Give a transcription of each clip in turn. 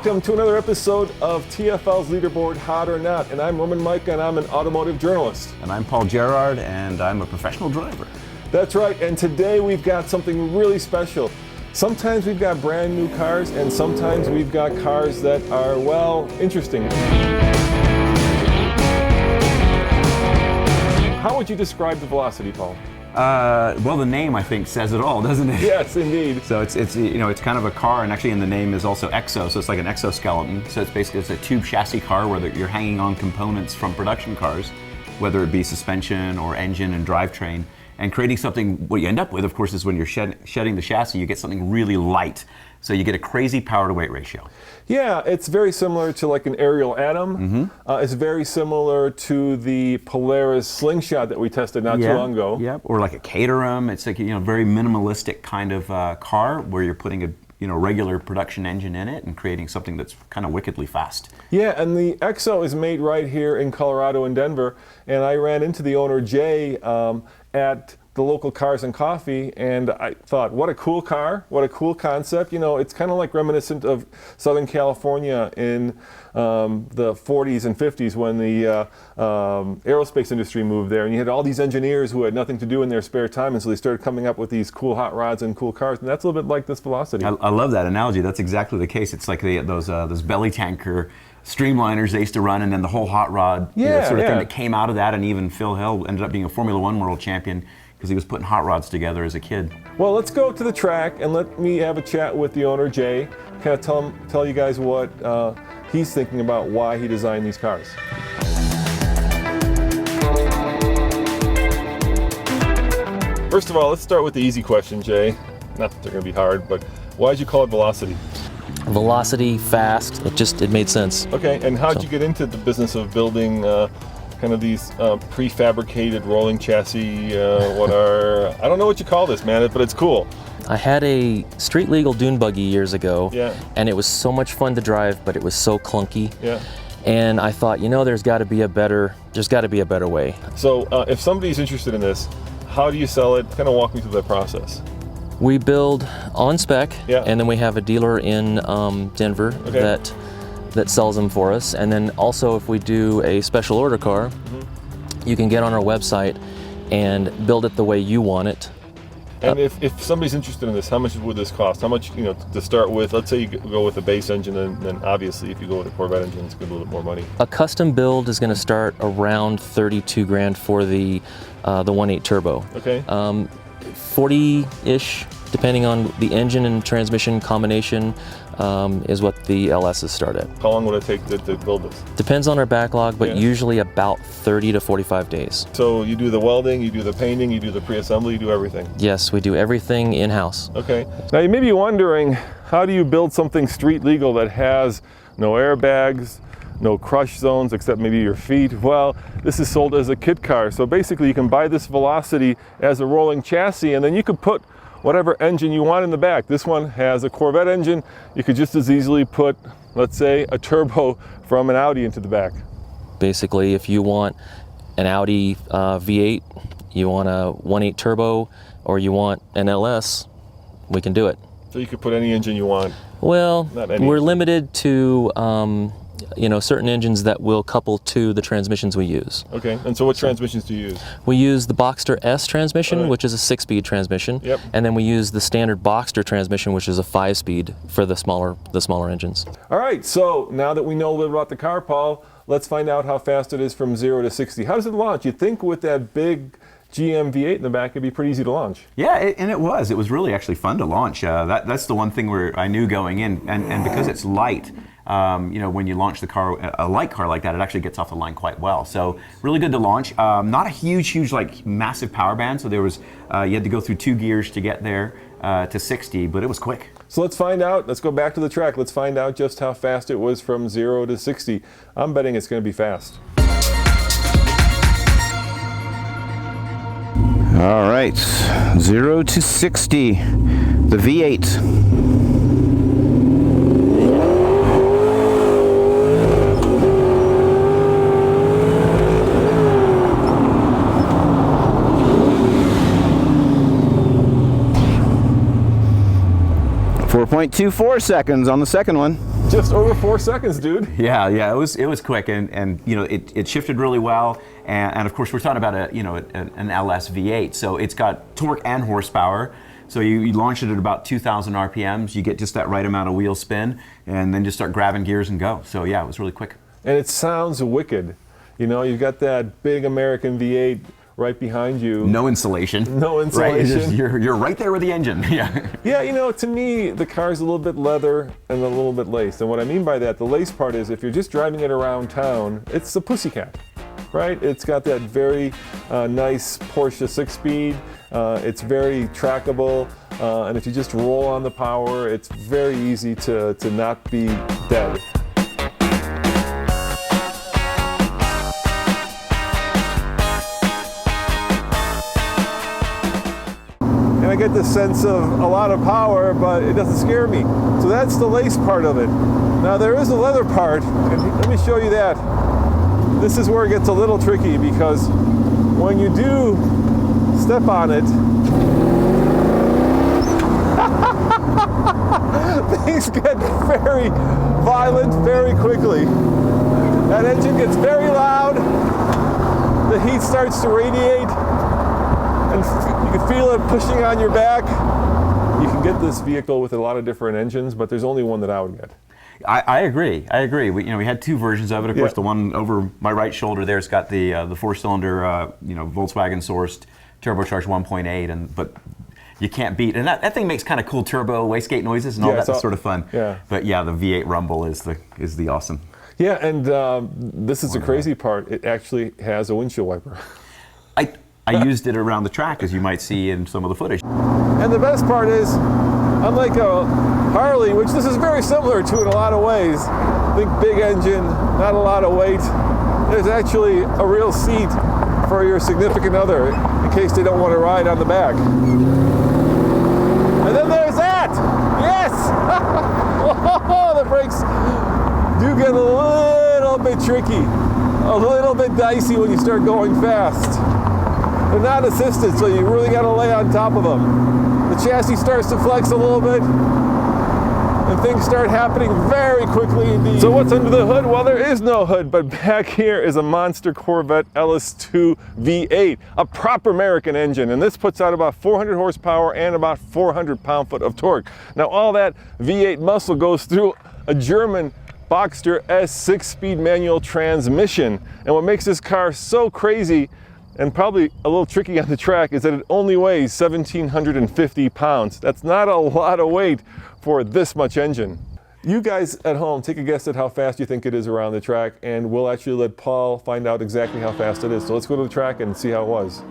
welcome to another episode of TFL's Leaderboard, Hot or Not. And I'm Roman Micah, and I'm an automotive journalist. And I'm Paul Gerard, and I'm a professional driver. That's right, and today we've got something really special. Sometimes we've got brand new cars, and sometimes we've got cars that are, well, interesting. How would you describe the Velocity, Paul? Well, the name, I think, says it all, doesn't it? Yes, indeed. So it's it's kind of a car, and actually in the name is also EXO, so it's like an exoskeleton. So it's basically a tube chassis car where you're hanging on components from production cars, whether it be suspension or engine and drivetrain, and creating something. What you end up with, of course, is when you're shedding the chassis, you get something really light. So you get a crazy power to weight ratio. Yeah, it's very similar to like an Ariel Atom. It's very similar to the Polaris Slingshot that we tested not too long ago. Yeah, or like a Caterham. It's like very minimalistic kind of car where you're putting a regular production engine in it and creating something that's kind of wickedly fast. Yeah, and the EXO is made right here in Colorado in Denver. And I ran into the owner Jay at the local Cars and Coffee, and I thought, what a cool car, what a cool concept. You know, it's kind of like reminiscent of Southern California in the 40s and 50s when the aerospace industry moved there, and you had all these engineers who had nothing to do in their spare time, and so they started coming up with these cool hot rods and cool cars, and that's a little bit like this Velocity. I love that analogy. That's exactly the case. It's like those belly tanker streamliners they used to run, and then the whole hot rod sort of thing that came out of that, and even Phil Hill ended up being a Formula One world champion because he was putting hot rods together as a kid. Well, let's go to the track and let me have a chat with the owner, Jay, kind of tell you guys what he's thinking about why he designed these cars. First of all, let's start with the easy question, Jay. Not that they're going to be hard, but why did you call it Velocity? Velocity, fast, it made sense. Okay, and how did you get into the business of building kind of these prefabricated rolling chassis, I don't know what you call this, man, but it's cool. I had a street legal dune buggy years ago, and it was so much fun to drive, but it was so clunky. Yeah. And I thought, there's got to be a better way. So if somebody's interested in this, how do you sell it? Kind of walk me through that process. We build on spec, and then we have a dealer in Denver that sells them for us. And then also if we do a special order car, you can get on our website and build it the way you want it. And if somebody's interested in this, how much would this cost? How much, to start with? Let's say you go with a base engine, and then obviously if you go with a Corvette engine, it's going to be a little bit more money. A custom build is going to start around $32,000 for the 1.8 turbo. Okay. 40-ish, depending on the engine and transmission combination, is what the LSs start at. How long would it take to build this? Depends on our backlog, but usually about 30 to 45 days. So you do the welding, you do the painting, you do the pre-assembly, you do everything? Yes, we do everything in-house. Okay. Now you may be wondering, how do you build something street legal that has no airbags, no crush zones except maybe your feet? Well, this is sold as a kit car. So basically you can buy this Velocity as a rolling chassis, and then you could put whatever engine you want in the back. This one has a Corvette engine. You could just as easily put, let's say, a turbo from an Audi into the back. Basically, if you want an Audi V8, you want a 1.8 turbo, or you want an LS, we can do it. So you could put any engine you want? Well, we're limited to certain engines that will couple to the transmissions we use. Okay, and so what transmissions do you use? We use the Boxster S transmission, which is a 6-speed transmission. Yep. And then we use the standard Boxster transmission, which is a 5-speed for the smaller engines. All right, so now that we know a little about the car, Paul, let's find out how fast it is from 0 to 60. How does it launch? You'd think with that big GM V8 in the back, it'd be pretty easy to launch. Yeah, and it was. It was really actually fun to launch. That's the one thing where I knew going in, and because it's light, when you launch the car, a light car like that, it actually gets off the line quite well. So really good to launch. Not a huge, like massive power band. So there was, you had to go through 2 gears to get there to 60, but it was quick. So let's find out. Let's go back to the track. Let's find out just how fast it was from 0 to 60. I'm betting it's going to be fast. All right, 0 to 60, the V8. .24 seconds on the second one. Just over 4 seconds, dude. Yeah, it was quick, and you know, it shifted really well, and of course we're talking about an LS V8, so it's got torque and horsepower. So you launch it at about 2,000 RPMs, you get just that right amount of wheel spin, and then just start grabbing gears and go. So yeah, it was really quick. And it sounds wicked. You know, you've got that big American V8 right behind you. No insulation. No insulation. Right? You're right there with the engine. Yeah. Yeah, you know, to me, the car's a little bit leather and a little bit laced. And what I mean by that, the lace part is if you're just driving it around town, it's a pussycat, right? It's got that very nice Porsche 6-speed. It's very trackable. And if you just roll on the power, it's very easy to not be dead. And I get this sense of a lot of power, but it doesn't scare me. So that's the lace part of it. Now there is a leather part, and let me show you that. This is where it gets a little tricky because when you do step on it, things get very violent very quickly. That engine gets very loud, the heat starts to radiate, and you can feel it pushing on your back. You can get this vehicle with a lot of different engines, but there's only one that I would get. I agree. We had two versions of it. Of course, the one over my right shoulder there's got the 4-cylinder, Volkswagen sourced turbocharged 1.8, but you can't beat. And that thing makes kind of cool turbo wastegate noises and all that. That's sort of fun. Yeah. But yeah, the V8 rumble is the awesome. Yeah, and this is the crazy part. It actually has a windshield wiper. I used it around the track, as you might see in some of the footage. And the best part is, unlike a Harley, which this is very similar to in a lot of ways, think big engine, not a lot of weight, there's actually a real seat for your significant other in case they don't want to ride on the back. And then there's that! Yes! Oh, the brakes do get a little bit tricky, a little bit dicey when you start going fast. They're not assisted, so you really got to lay on top of them. The chassis starts to flex a little bit, and things start happening very quickly indeed. So what's under the hood? Well, there is no hood, but back here is a monster Corvette LS2 V8, a proper American engine, and this puts out about 400 horsepower and about 400 pound-foot of torque. Now, all that V8 muscle goes through a German Boxster S 6-speed manual transmission, and what makes this car so crazy and probably a little tricky on the track is that it only weighs 1,750 pounds. That's not a lot of weight for this much engine. You guys at home, take a guess at how fast you think it is around the track, and we'll actually let Paul find out exactly how fast it is. So let's go to the track and see how it was.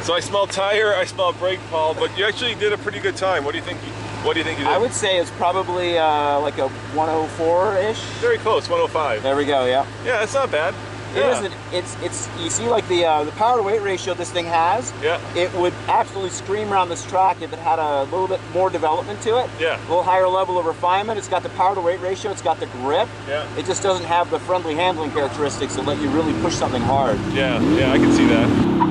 So I smell tire, I smell brake, Paul, but you actually did a pretty good time. What do you think you did? I would say it's probably like a 104-ish. Very close, 105. There we go, yeah. Yeah, that's not bad. It's you see like the power to weight ratio this thing has, it would absolutely scream around this track if it had a little bit more development to it. Yeah. A little higher level of refinement. It's got the power to weight ratio, it's got the grip. Yeah. It just doesn't have the friendly handling characteristics that let you really push something hard. Yeah, I can see that.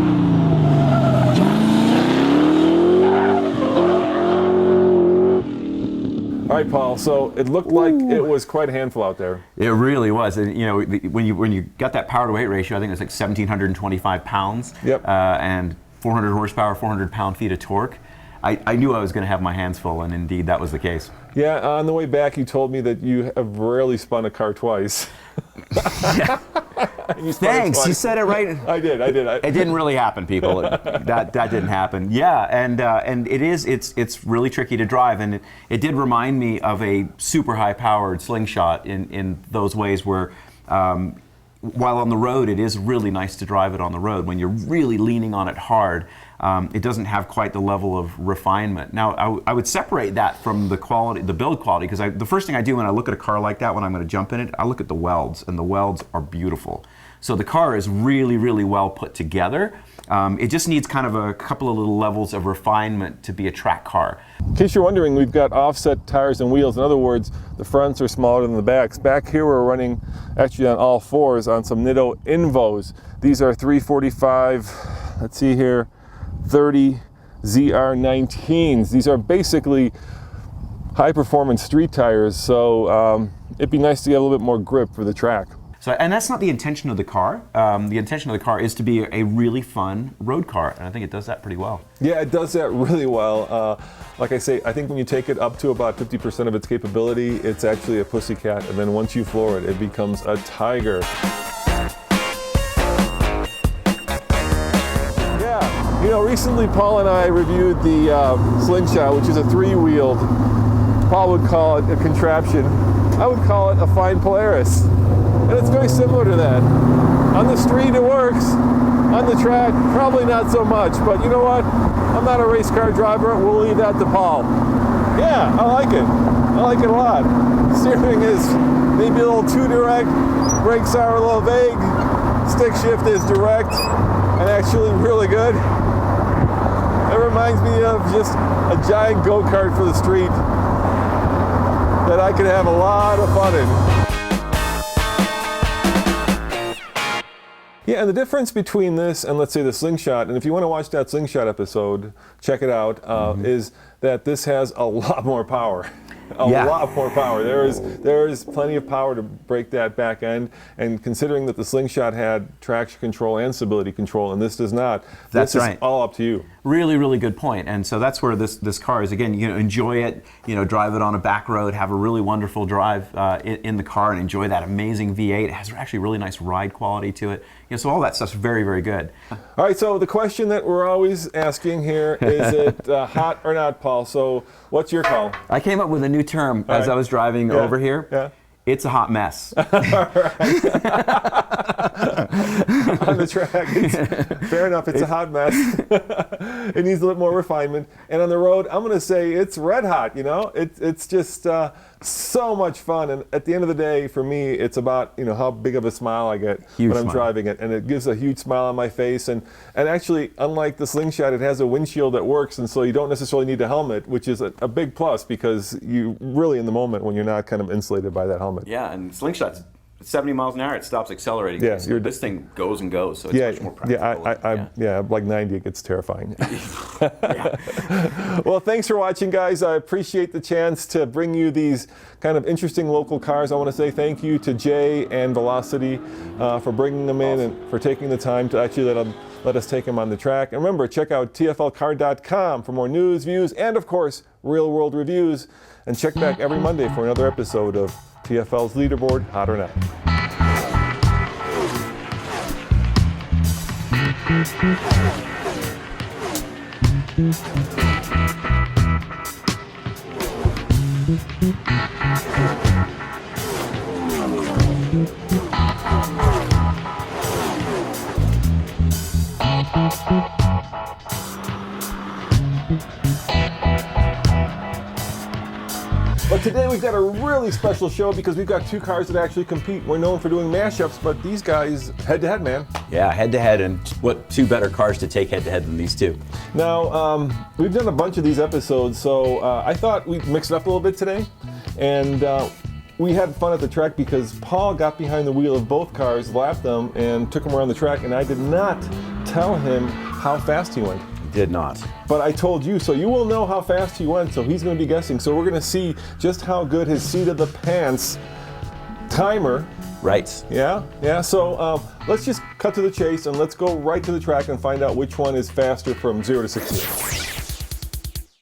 All right, Paul, so it looked like it was quite a handful out there. It really was. And, you know, when you got that power to weight ratio, I think it was like 1,725 pounds. Yep. And 400 horsepower, 400 pound-feet of torque. I knew I was going to have my hands full, and indeed that was the case. Yeah, on the way back, you told me that you have rarely spun a car twice. Thanks, you said it right. I did. It didn't really happen, people. That didn't happen. Yeah, and it's really tricky to drive, and it did remind me of a super high-powered slingshot in those ways where, while on the road, it is really nice to drive it on the road. When you're really leaning on it hard, it doesn't have quite the level of refinement. Now, I would separate that from the quality, the build quality, because the first thing I do when I look at a car like that, when I'm going to jump in it, I look at the welds, and the welds are beautiful. So the car is really, really well put together. It just needs kind of a couple of little levels of refinement to be a track car. In case you're wondering, we've got offset tires and wheels. In other words, the fronts are smaller than the backs. Back here we're running actually on all fours on some Nitto Invos. These are 345, let's see here, 30 ZR19s. These are basically high performance street tires, so it'd be nice to get a little bit more grip for the track. So, and that's not the intention of the car. The intention of the car is to be a really fun road car, and I think it does that pretty well. Yeah, it does that really well. Like I say, I think when you take it up to about 50% of its capability, it's actually a pussycat, and then once you floor it, it becomes a tiger. Yeah, you know, recently Paul and I reviewed the Slingshot, which is a three-wheeled. Paul would call it a contraption. I would call it a fine Polaris. And it's very similar to that. On the street it works, on the track probably not so much, but you know what? I'm not a race car driver, we'll leave that to Paul. Yeah, I like it. I like it a lot. Steering is maybe a little too direct, brakes are a little vague, stick shift is direct and actually really good. It reminds me of just a giant go-kart for the street that I could have a lot of fun in. Yeah, and the difference between this and, let's say, the Slingshot, and if you want to watch that Slingshot episode, check it out, is that this has a lot more power. A lot more power. There is plenty of power to break that back end, and considering that the Slingshot had traction control and stability control, and this does not, that's this right. is all up to you. Really, really good point. And so that's where this car is. Again, you know, enjoy it, you know, drive it on a back road, have a really wonderful drive in the car, and enjoy that amazing V8. It has actually really nice ride quality to it. You know, so all that stuff's very, very good. All right, so the question that we're always asking here, is it hot or not, Paul? So what's your call? I came up with a new term as I was driving over here. Yeah. It's a hot mess. On the track, fair enough, it's a hot mess. It needs a little more refinement. And on the road, I'm going to say it's red hot, you know? It's just so much fun. And at the end of the day, for me, it's about, you know, how big of a smile I get when I'm driving it. And it gives a huge smile on my face. And actually, unlike the Slingshot, it has a windshield that works. And so you don't necessarily need a helmet, which is a big plus because you really in the moment when you're not kind of insulated by that helmet. Yeah, and Slingshot's 70 miles an hour, it stops accelerating. Yeah, so this thing goes and goes, so it's much more practical. Yeah, like 90, it gets terrifying. Well, thanks for watching, guys. I appreciate the chance to bring you these kind of interesting local cars. I want to say thank you to Jay and Velocity for bringing them in and for taking the time to actually let us take them on the track. And remember, check out tflcar.com for more news, views, and of course, real-world reviews. And check back every Monday for another episode of TFL's Leaderboard, Hot or Not. But today we've got a really special show because we've got two cars that actually compete. We're known for doing mashups, but these guys, head-to-head, man. Yeah, head-to-head, and what two better cars to take head-to-head than these two? Now, we've done a bunch of these episodes, so I thought we'd mix it up a little bit today. And we had fun at the track because Paul got behind the wheel of both cars, lapped them, and took them around the track, and I did not tell him how fast he went. Did not. But I told you, so you will know how fast he went, so he's going to be guessing. So we're going to see just how good his seat of the pants timer. Right. Yeah. So let's just cut to the chase and let's go right to the track and find out which one is faster from 0 to 60.